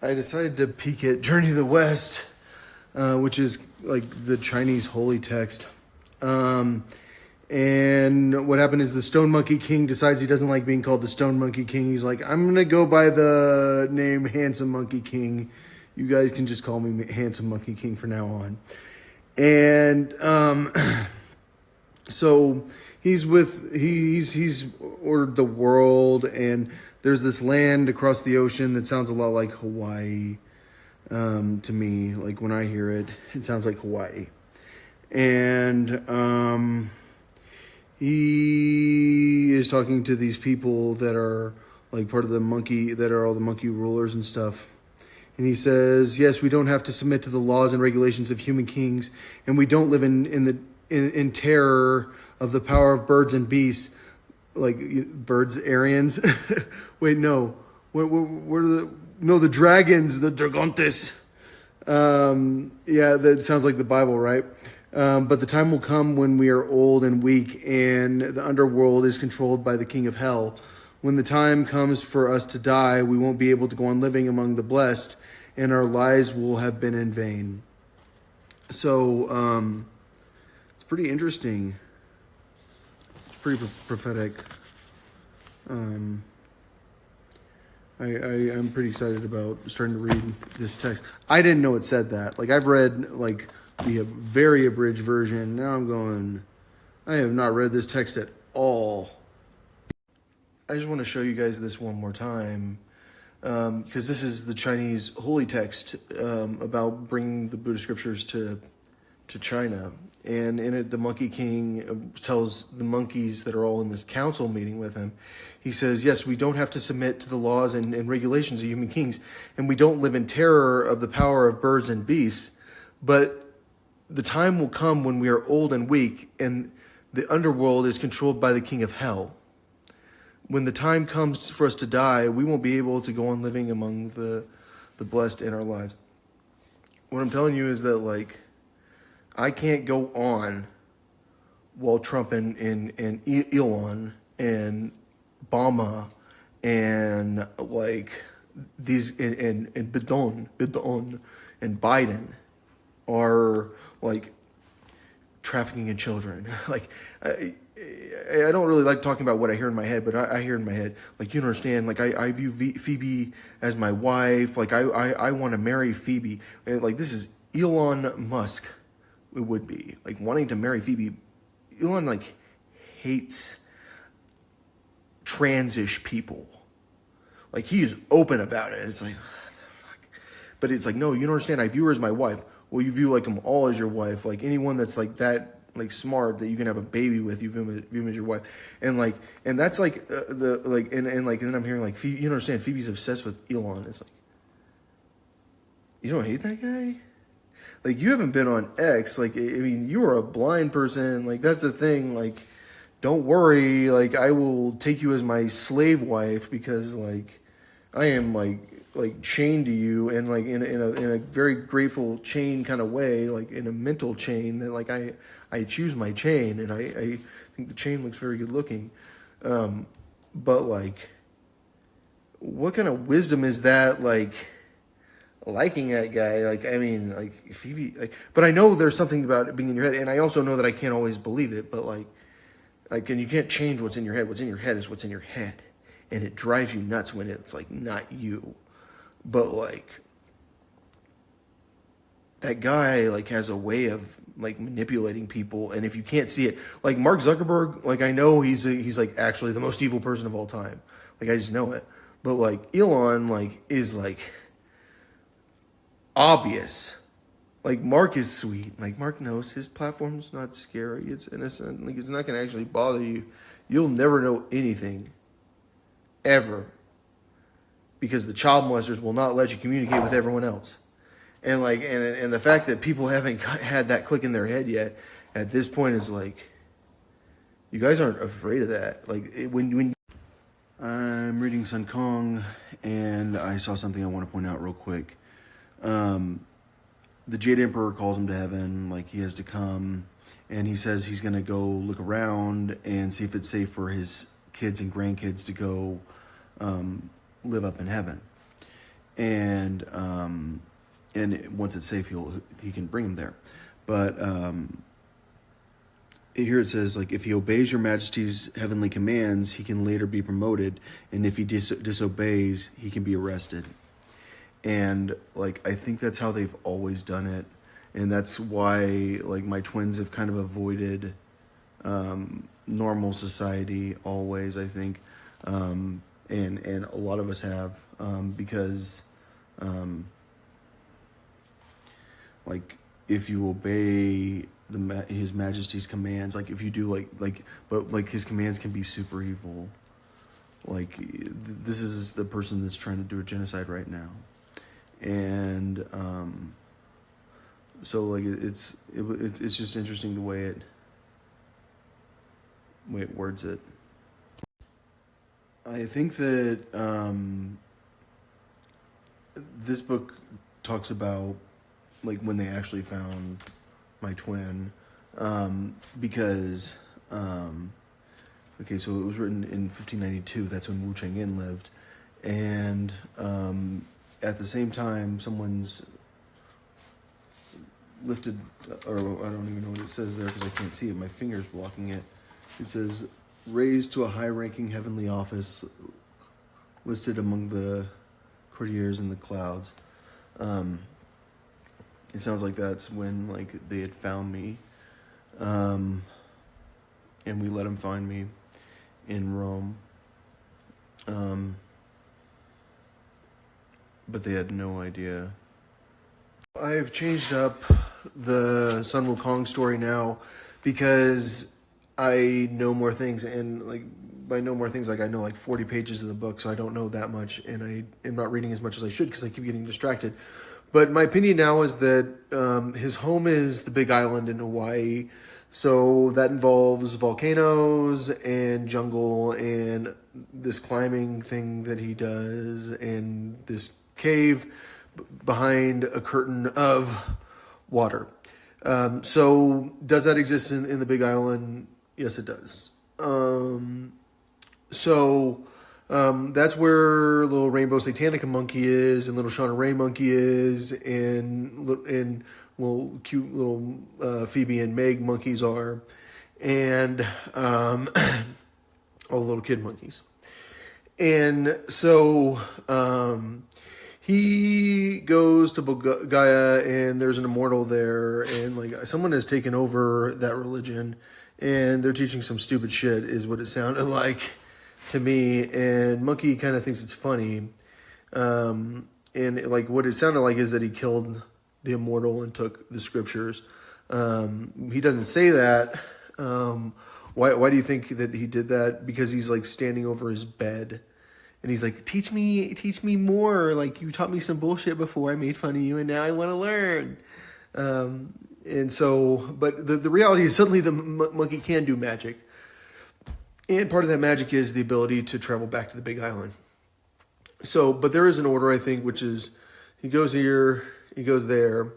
I decided to peek at Journey to the West, which is like the Chinese holy text. And what happened is the Stone Monkey King decides he doesn't like being called the Stone Monkey King. He's like, I'm going to go by the name Handsome Monkey King. You guys can just call me Handsome Monkey King from now on. And so he's ordered the world, and there's this land across the ocean that sounds a lot like Hawaii to me. Like when I hear it, it sounds like Hawaii. And he is talking to these people that are like part of the monkey, that are all the monkey rulers and stuff. And he says, yes, we don't have to submit to the laws and regulations of human kings, and we don't live in terror of the power of birds and beasts, like birds, Aryans. Wait, no. The dragons, the dragontes. Yeah, that sounds like the Bible, right? But the time will come when we are old and weak, and the underworld is controlled by the king of hell. When the time comes for us to die, we won't be able to go on living among the blessed, and our lives will have been in vain. So it's pretty interesting. It's pretty prophetic. I'm pretty excited about starting to read this text. I didn't know it said that. Like, I've read like the very abridged version. Now I'm going, I have not read this text at all. I just want to show you guys this one more time, because this is the Chinese holy text about bringing the Buddhist scriptures to China. And in it, the Monkey King tells the monkeys that are all in this council meeting with him, he says, yes, we don't have to submit to the laws and regulations of human kings, and we don't live in terror of the power of birds and beasts, but the time will come when we are old and weak, and the underworld is controlled by the king of hell. When the time comes for us to die, we won't be able to go on living among the blessed in our lives. What I'm telling you is that, like, I can't go on while Trump and Elon and Obama and like these and Bidon and Biden are like trafficking in children. Like I don't really like talking about what I hear in my head, but I hear in my head, like, you don't understand, like I view Phoebe as my wife. Like I want to marry Phoebe. And like, this is Elon Musk. It would be like wanting to marry Phoebe. Elon like hates transish people. Like, he's open about it. It's like, fuck. But it's like, no, you don't understand. I view her as my wife. Well, you view like them all as your wife. Like anyone that's like that, like smart, that you can have a baby with, you view them as your wife. And like, and that's like and then I'm hearing like, Phoebe, you don't understand. Phoebe's obsessed with Elon. It's like, you don't hate that guy? Like, you haven't been on X. Like, I mean, you are a blind person. Like, that's the thing. Like, don't worry. Like, I will take you as my slave wife, because like I am like chained to you, and like in a very grateful chain kind of way, like in a mental chain that like I choose my chain, and I think the chain looks very good looking. But like, what kind of wisdom is that? Like, liking that guy, like, I mean, like, Phoebe, like, but I know there's something about it being in your head, and I also know that I can't always believe it, but like, and you can't change what's in your head. What's in your head is what's in your head, and it drives you nuts when it's like not you. But like, that guy like has a way of like manipulating people, and if you can't see it, like Mark Zuckerberg, like I know he's like actually the most evil person of all time. Like, I just know it. But like Elon like is like obvious. Like, Mark is sweet. Like, Mark knows his platform's not scary. It's innocent. Like, it's not going to actually bother you. You'll never know anything. Ever. Because the child molesters will not let you communicate with everyone else. And like, and the fact that people haven't had that click in their head yet, at this point, is like, you guys aren't afraid of that. Like, when I'm reading Sun Kong, and I saw something I want to point out real quick. The Jade Emperor calls him to heaven, like he has to come, and he says he's going to go look around and see if it's safe for his kids and grandkids to go live up in heaven. and once it's safe, he can bring him there. But here it says, like, if he obeys your majesty's heavenly commands, he can later be promoted, and if he disobeys, he can be arrested. And like, I think that's how they've always done it, and that's why, like, my twins have kind of avoided normal society always, I think, and a lot of us have, because like, if you obey his majesty's commands, like, if you do, but like, his commands can be super evil. Like, this is the person that's trying to do a genocide right now, and so like, it's just interesting the way it words it. I think that this book talks about, like, when they actually found my twin, because okay, so it was written in 1592. That's when Wu Cheng-in lived, and at the same time, someone's lifted, or I don't even know what it says there because I can't see it. My finger's blocking it. It says, raised to a high-ranking heavenly office, listed among the courtiers in the clouds. It sounds like that's when, like, they had found me, and we let him find me in Rome. But they had no idea. I've changed up the Sun Wukong story now because I know more things, and like, by no more things, like, I know like 40 pages of the book, so I don't know that much, and I am not reading as much as I should because I keep getting distracted. But my opinion now is that his home is the Big Island in Hawaii, so that involves volcanoes and jungle and this climbing thing that he does and this cave behind a curtain of water. So does that exist in the Big Island? Yes, it does. That's where little Rainbow Satanica monkey is, and little Shauna Ray monkey is, and well, cute little Phoebe and Meg monkeys are, and all the little kid monkeys. And so he goes to Bulgaria, and there's an immortal there, and like, someone has taken over that religion, and they're teaching some stupid shit, is what it sounded like to me. And Monkey kind of thinks it's funny, and like, what it sounded like is that he killed the immortal and took the scriptures. He doesn't say that. Why do you think that he did that? Because he's like standing over his bed, and he's like, teach me more. Like, you taught me some bullshit before, I made fun of you, and now I want to learn. And so, but the reality is, suddenly the monkey can do magic. And part of that magic is the ability to travel back to the Big Island. So, but there is an order, I think, which is, he goes here, he goes there.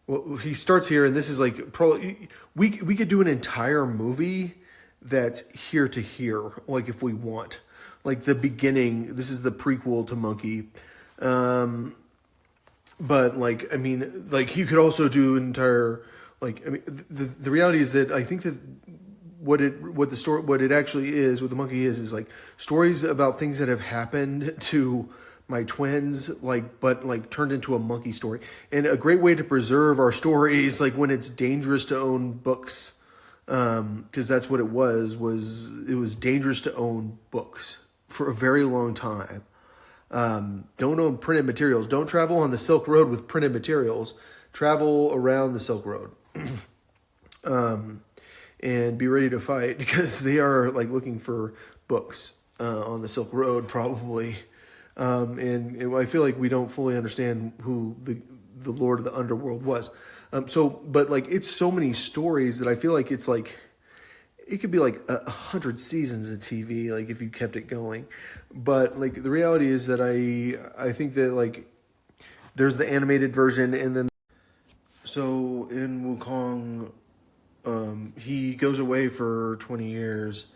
Well, he starts here, and this is like, probably, we could do an entire movie that's here to here, like, if we want. Like, the beginning, this is the prequel to Monkey. But like, I mean, like, you could also do an entire, like, I mean, the reality is that I think that what it actually is, what the monkey is like stories about things that have happened to my twins, like, but like turned into a monkey story. And a great way to preserve our stories, like, when it's dangerous to own books, because that's what it was dangerous to own books for a very long time. Don't own printed materials. Don't travel on the Silk Road with printed materials. Travel around the Silk Road. And be ready to fight, because they are like looking for books on the Silk Road, probably. And I feel like we don't fully understand who the Lord of the Underworld was. But like, it's so many stories that I feel like it's like, it could be like 100 seasons of TV, like, if you kept it going. But like, the reality is that I think that, like, there's the animated version, and then so in Wukong, he goes away for 20 years,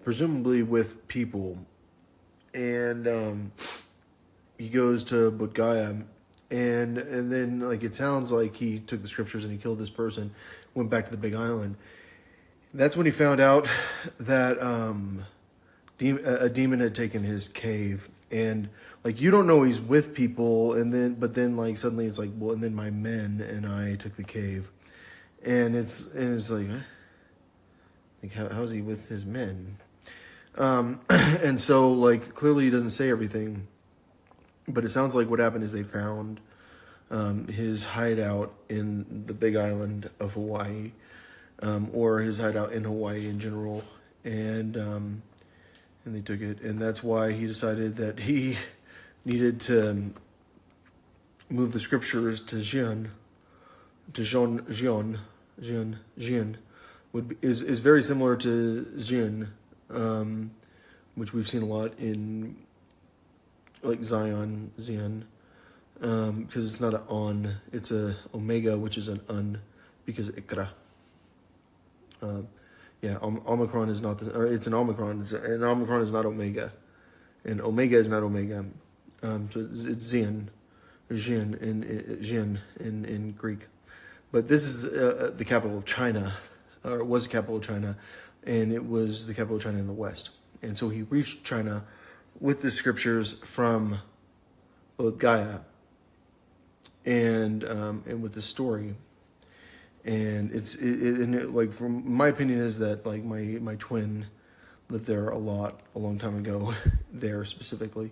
presumably with people, and he goes to Bodh and then like it sounds like he took the scriptures and he killed this person, went back to the Big Island. That's when he found out that a demon had taken his cave, and like you don't know he's with people, but then like suddenly it's like, well, and then my men and I took the cave, and it's like, huh? Like how's he with his men? And so like clearly he doesn't say everything, but it sounds like what happened is they found his hideout in the Big Island of Hawaii, or his hideout in Hawaii in general, and they took it, and that's why he decided that he needed to move the scriptures to Jian, is very similar to Jian, which we've seen a lot in like Zion, because it's not an on, it's a omega, which is an un, because ikra. Yeah, Omicron is not, or it's an Omicron, and Omicron is not Omega, and Omega is not Omega. So it's Jin in Greek. But this is the capital of China, or it was the capital of China, and it was the capital of China in the west. And so he reached China with the scriptures from both Gaia and with the story. And like from my opinion is that like my twin lived there a long time ago, there specifically,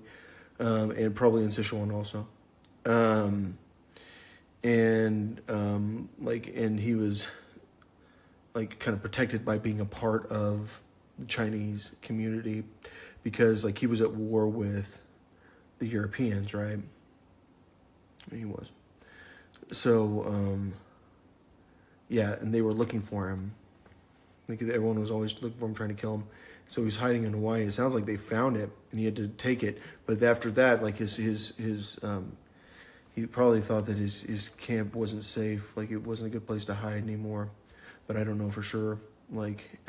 and probably in Sichuan also, and he was like kind of protected by being a part of the Chinese community, because like he was at war with the Europeans, right? He was. So yeah, and they were looking for him. Like everyone was always looking for him, trying to kill him. So he's hiding in Hawaii. It sounds like they found it and he had to take it. But after that, like he probably thought that his camp wasn't safe. Like it wasn't a good place to hide anymore. But I don't know for sure. Like